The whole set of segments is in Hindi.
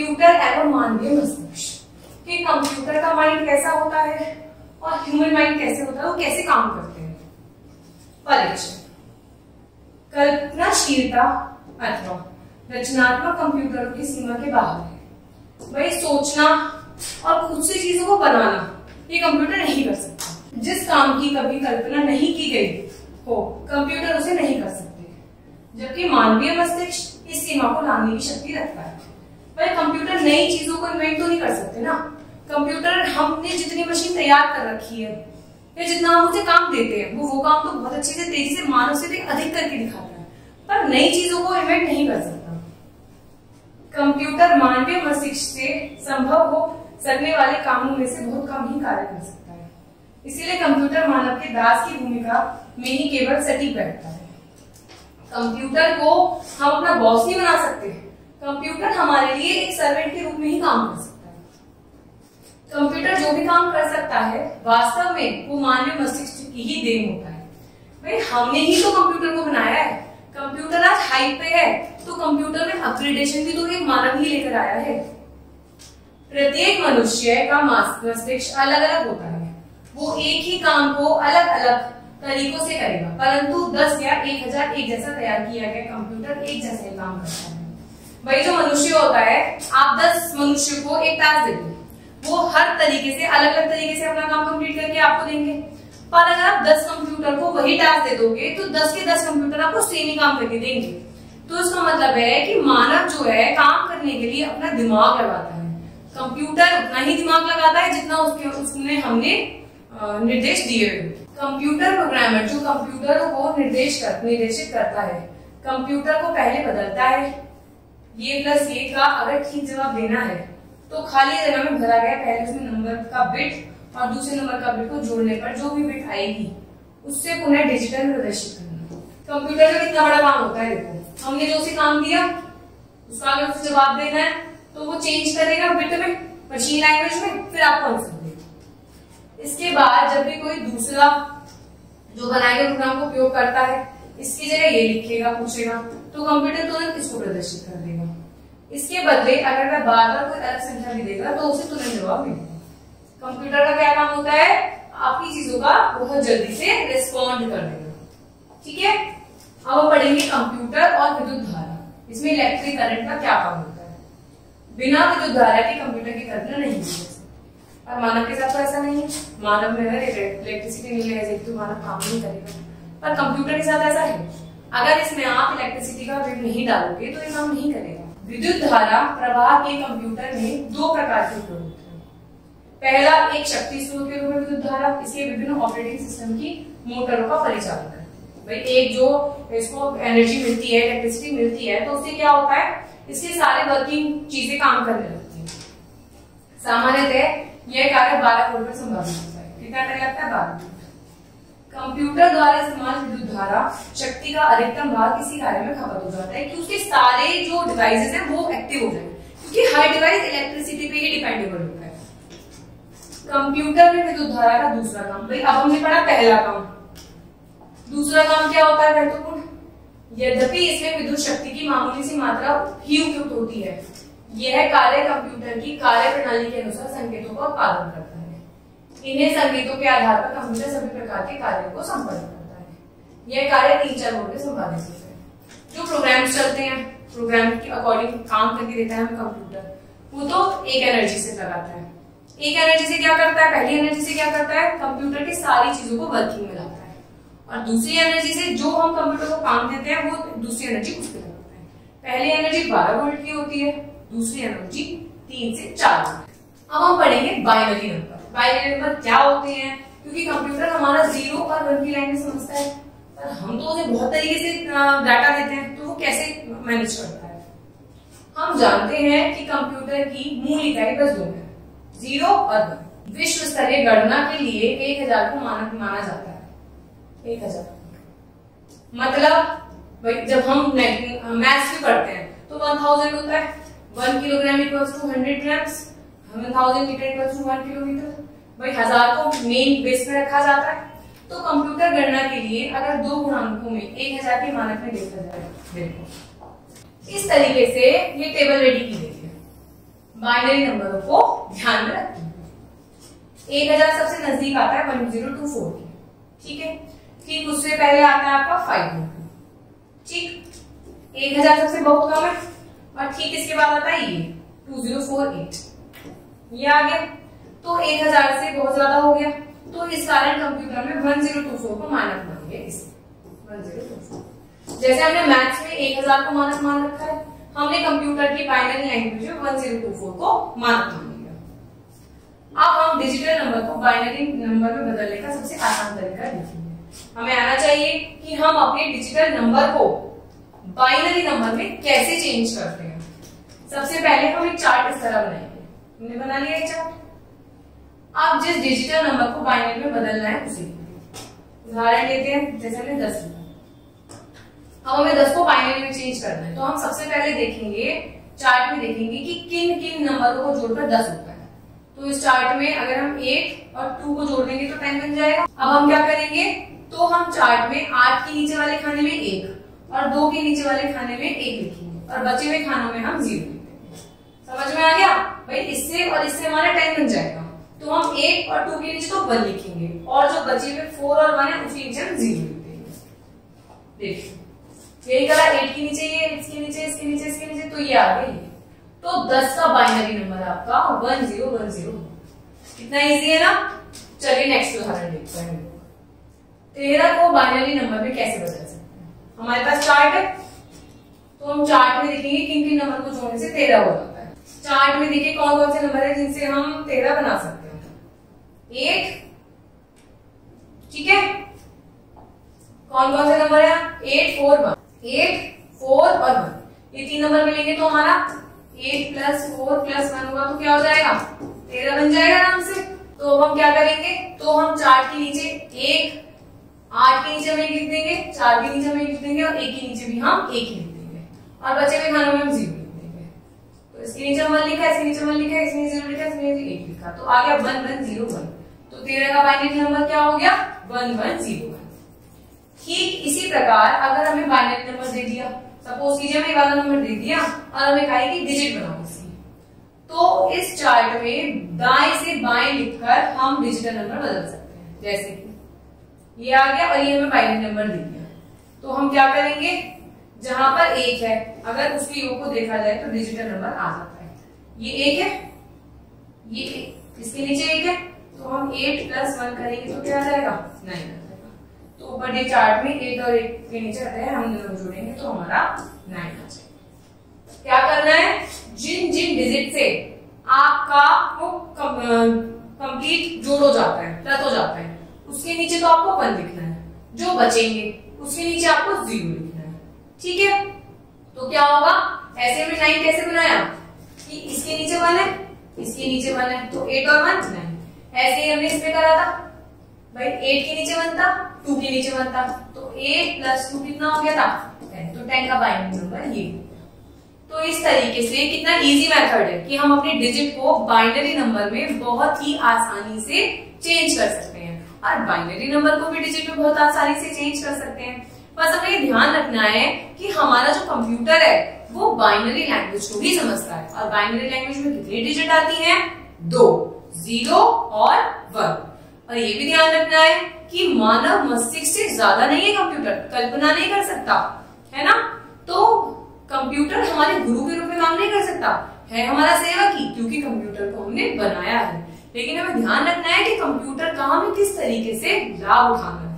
कंप्यूटर एवं मानवीय मस्तिष्क कि कंप्यूटर का माइंड कैसा होता है और ह्यूमन माइंड कैसे होता है, वो कैसे काम करते हैं। परीक्षण, कल्पनाशीलता अथवा रचनात्मक कंप्यूटर की सीमा के बाहर है। भाई सोचना और खुद से चीजों को बनाना ये कंप्यूटर नहीं कर सकता। जिस काम की कभी कल्पना नहीं की गई हो कंप्यूटर उसे नहीं कर सकते, जबकि मानवीय मस्तिष्क इस सीमा को लाने की शक्ति रखता है। भाई कंप्यूटर नई चीजों को इन्वेंट तो नहीं कर सकते ना। कंप्यूटर हमने जितनी मशीन तैयार कर रखी है या जितना हम उसे काम देते हैं वो काम तो बहुत अच्छे से तेजी से मानव से भी अधिक करके दिखाता है, पर नई चीजों को इन्वेंट नहीं कर सकता। कंप्यूटर मानवीय मस्तिष्क से संभव हो सकने वाले कामों में से बहुत कम ही कार्य कर सकता है। इसीलिए कंप्यूटर मानव के दास की भूमिका में ही केवल सटीक बैठता है। कंप्यूटर को हम अपना बॉस नहीं बना सकते। कंप्यूटर हमारे लिए एक सर्वेंट के रूप में ही काम कर सकता है। कंप्यूटर जो भी काम कर सकता है वास्तव में वो मानवीय मस्तिष्क की ही देन होता है। भाई हमने ही तो कंप्यूटर को बनाया है। कंप्यूटर आज हाइप पे है तो कंप्यूटर में अपग्रेडेशन भी तो एक मानव ही लेकर आया है। प्रत्येक मनुष्य का मस्तिष्क अलग अलग होता है। वो एक ही काम को अलग अलग तरीकों से करेगा, परंतु 10 या 1000 एक जैसा तैयार किया गया कंप्यूटर एक जैसा ही काम करता है। भाई जो मनुष्य होता है, आप 10 मनुष्य को एक टास्क देंगे, वो हर तरीके से अलग अलग तरीके से अपना काम कंप्लीट करके आपको देंगे। पर अगर आप 10 कंप्यूटर को वही टास्क दे दोगे तो 10 के 10 कंप्यूटर आपको सेम ही काम करके देंगे। तो इसका मतलब है कि मानव जो है काम करने के लिए अपना दिमाग लगाता है। कंप्यूटर उतना ही दिमाग लगाता है जितना उसने हमने निर्देश दिए। कंप्यूटर प्रोग्रामर जो कंप्यूटर को निर्देशित करता है, कंप्यूटर को पहले बदलता है। ये प्लस ये का अगर ठीक जवाब देना है तो खाली जगह में भरा गया पहले उसमें नंबर का बिट और दूसरे नंबर का बिट को जोड़ने पर जो भी बिट आएगी उससे पुनः डिजिटल में प्रदर्शित करना। कंप्यूटर का कितना बड़ा काम होता है। देखो हमने जो उसे काम दिया उसका अगर उसे जवाब देना है तो वो चेंज करेगा बिट में, मशीन लैंग्वेज में, फिर आपको आंसर देगा। इसके बाद जब भी कोई दूसरा जो बनाए गए प्रोग्राम को उपयोग करता है इसकी जगह ये लिखेगा, पूछेगा, तो कंप्यूटर तुरंत इसको प्रदर्शित कर देगा। इसके बदले अगर वह बार बार कोई अलग संख्या भी देगा तो उसे तुरंत जवाब मिलेगा। कंप्यूटर का क्या काम होता है, आपकी चीजों का बहुत जल्दी से रिस्पॉन्ड कर देगा। ठीक है, अब हम पढ़ेंगे कंप्यूटर और विद्युत धारा। इसमें इलेक्ट्रिक करंट का क्या काम होता है। बिना विद्युत धारा के कंप्यूटर की कल्पना नहीं की जा सकती। और मानव के साथ तो ऐसा नहीं है। मानव में अगर इलेक्ट्रिसिटी नहीं है तो मानव काम नहीं करेगा, पर कंप्यूटर के साथ ऐसा है। अगर इसमें आप इलेक्ट्रिसिटी का बिल नहीं डालोगे तो ये काम नहीं करेगा। विद्युत धारा प्रवाह के कंप्यूटर में 2 प्रकार के उपयोग होते हैं। पहला एक शक्ति स्रोत के रूप में विद्युत धारा, इसके विभिन्न ऑपरेटिंग सिस्टम की मोटरों का परिचालन करती है। भाई एक जो इसको एनर्जी मिलती है, इलेक्ट्रिसिटी मिलती है, तो उससे क्या होता है, इसके सारे वर्किंग चीजें काम करने लगती है। सामान्यतः यह कार्य 12 वोल्ट पर संभावित होता है। कितना टाइम लगता है, 12 वोल्ट। कंप्यूटर द्वारा इस्तेमाल विद्युत धारा शक्ति का अधिकतम भाग इसी कार्य में खपत हो जाता है कि उसके सारे जो डिवाइसेस हैं वो एक्टिव हो जाए, क्योंकि हर डिवाइस इलेक्ट्रिसिटी पे ही डिपेंडेबल होता है। कंप्यूटर में विद्युत धारा का दूसरा काम, भाई अब हमने पढ़ा पहला काम, दूसरा काम क्या होता है महत्वपूर्ण। यद्यपि इसमें विद्युत शक्ति की मामूली सी मात्रा ही उपयुक्त होती है, यह कार्य कंप्यूटर की कार्य प्रणाली के अनुसार संकेतों का उत्पादन करता है। इन्हें संकेतों के आधार पर कंप्यूटर सभी प्रकार के कार्यों को संपन्न करता है। यह कार्य 3-4 मोड में संपादित होते हैं। जो प्रोग्राम्स चलते हैं, प्रोग्राम के अकॉर्डिंग काम करके देता है हमें कंप्यूटर, वो तो एक एनर्जी से लगाता है। एक एनर्जी से क्या करता है, पहली एनर्जी से क्या करता है, कंप्यूटर की सारी चीजों को वर्किंग में लाता है, और दूसरी एनर्जी से जो हम कंप्यूटर को काम देते हैं वो दूसरी एनर्जी उस पर लगाता है। पहली एनर्जी 12 वोल्ट की होती है, दूसरी एनर्जी 3 से 4 वोल्ट। अब हम पढ़ेंगे बाइनरी नंबर। बाइनरी नंबर क्या होते हैं, क्योंकि कंप्यूटर हमारा 0 और 1 की लाइन में समझता है, पर हम तो उसे बहुत तरीके से डाटा देते हैं, तो वो कैसे मैनेज करता है। हम जानते हैं कि कंप्यूटर की मूल इकाई बस 2 है, 0 और 1। विश्व स्तरीय गणना के लिए 1000 को मानक माना जाता है। 1000 मतलब जब हम मैथ्स भी पढ़ते हैं तो 1000 होता है। 1 kilogram equals to 100 grams, 1000 metre equals to 1 kilometre. भाई 1000 को मेन बेस में रखा जाता है। तो कंप्यूटर गणना के लिए अगर 2 गुणांकों में 1000 के मानक में देखा जाए, देखो इस तरीके से ये टेबल रेडी की गई है। बाइनरी नंबरों को ध्यान में रखते हुए 1000 सबसे नजदीक आता है 1024 के, ठीक है। ठीक उससे पहले आता है आपका 500, ठीक। 1000 सबसे बहुत कम है और ठीक इसके बाद आता है ये 2048, ये आ गया। तो 1000 से बहुत ज्यादा हो गया, तो इस कारण कंप्यूटर में 1024 को मानक मान लिया। इसे 1024 जैसे हमने मैथ्स में 1000 को मानक मान रखा है, हमने कंप्यूटर की बाइनरी लैंग्वेज में 1024 को मानक मान लिया। अब हम डिजिटल नंबर को बाइनरी नंबर में बदलने का सबसे आसान तरीका देखेंगे। हमें आना चाहिए कि हम अपने डिजिटल नंबर को बाइनरी नंबर में कैसे चेंज करते हैं। सबसे पहले हम एक चार्ट इस तरह बनाएंगे। हमने बना लिया एक चार्ट। अब जिस डिजिटल नंबर को बाइनरी में बदलना है उसे उदाहरण लेते हैं, जैसे हमने 10 लिया। अब हमें 10 को बाइनरी में चेंज करना है, तो हम सबसे पहले देखेंगे चार्ट में देखेंगे कि किन किन नंबरों को जोड़कर 10 होता है। तो इस चार्ट में अगर हम 8 और 2 को जोड़ देंगे तो 10 बन जाएगा। अब हम क्या करेंगे, तो हम चार्ट में 8 के नीचे वाले खाने में 1 और 2 के नीचे वाले खाने में 1 लिखेंगे और बचे हुए खानों में हम 0 लिखेंगे। समझ में आ गया भाई? इससे और इससे हमारा 10 बन जाएगा। तो हम 1 और 2 के नीचे तो 1 लिखेंगे और जो बचे हुए 4 और 1 है उसके नीचे हम 0 लिख देंगे। देखिए यही करा, 8 के नीचे ये, इसके नीचे, इसके नीचे, इसके नीचे, तो ये आ गई। तो 10 का बाइनरी नंबर आपका 1010। कितना इजी है ना। चलिए नेक्स्ट उदाहरण देखते हैं। 13 को बाइनरी नंबर में कैसे बदल सकते हैं। हमारे पास चार्ट है, तो हम चार्ट में देखेंगे किन किन नंबर को जोड़ने से 13 हो जाता है। चार्ट में देखिए कौन कौन से नंबर है जिनसे हम 13 बना सकते हैं। 8, ठीक है। कौन कौन से नंबर है? 8, 4, 1। 8, 4 और 1 ये 3 नंबर मिलेंगे तो हमारा 8 + 4 + 1 होगा, तो क्या हो जाएगा? 13 बन जाएगा आराम से। तो अब हम क्या करेंगे, तो हम चार्ट के नीचे 1, 8 के नीचे हम 1 लिख देंगे, 4 के नीचे हम 1 लिख देंगे और 1 के नीचे भी हम 1 लिख देंगे और बचे हुए खानों में हम 0 लिख देंगे। तो इसके नीचे 1 लिखा, इसके नीचे 1 लिखा, इसके नीचे 0 लिखा, इसके नीचे 1 लिखा, तो आ गया 1101। तो 13 का बाइनरी नंबर क्या हो गया? 1101। ठीक इसी प्रकार अगर हमें बाइनरी नंबर दे दिया, सपोज कीजिए हमें वाला नंबर दे दिया और हमें कहा कि डिजिट बनाओ इसकी, तो इस चार्ट में दाएं से बाएं लिखकर हम डिजिटल नंबर बदल सकते हैं। जैसे कि ये आ गया और ये हमें बाइनरी नंबर दे दिया, तो हम क्या करेंगे, जहां पर 1 है अगर उसकी रो को देखा जाए तो डिजिटल नंबर आ जाता है। ये 1 है, ये इसके नीचे 1 है, तो हम 8 + 1 करेंगे तो क्या आ जाएगा? 9 आ जाएगा। तो ऊपर ये चार्ट में 8 और 1 के नीचे आते हैं, हम दोनों जोड़ेंगे तो हमारा 9 आ जाएगा। क्या करना है, जिन जिन डिजिट से आपका वो कंप्लीट जोड़ हो जाता है, प्लस हो जाता है, उसके नीचे तो आपको 1 लिखना है, जो बचेंगे उसके नीचे आपको 0 लिखना है। ठीक है, तो क्या होगा, ऐसे में 9 कैसे बनाया कि इसके नीचे 1 है, इसके नीचे 1 है, तो 8 और 1 9। ऐसे ही हमने इसमें करा था भाई, 8 के नीचे 1 था, 2 के नीचे 1 था, तो 8 + 2 कितना हो गया था? 10। तो 10 का बाइनरी नंबर ये। तो इस तरीके से कितना इजी मेथड है कि हम अपने डिजिट को बाइनरी नंबर में बहुत ही आसानी से चेंज कर सकते हैं और बाइनरी नंबर को भी डिजिट में बहुत आसानी से चेंज कर सकते हैं। बस हमें ये ध्यान रखना है कि हमारा जो कंप्यूटर है वो बाइनरी लैंग्वेज को भी समझता है और बाइनरी लैंग्वेज में कितनी डिजिट आती हैं? 2, 0 और 1। और ये भी ध्यान रखना है कि मानव मस्तिष्क से ज्यादा नहीं है कंप्यूटर, कल्पना नहीं कर सकता, है ना। तो कंप्यूटर हमारे गुरु के रूप में काम नहीं कर सकता, है हमारा सेवक ही, क्योंकि कंप्यूटर को हमने बनाया है। लेकिन हमें ध्यान रखना है कि कंप्यूटर कहाँ में किस तरीके से लाभ उठाना है।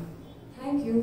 Thank you.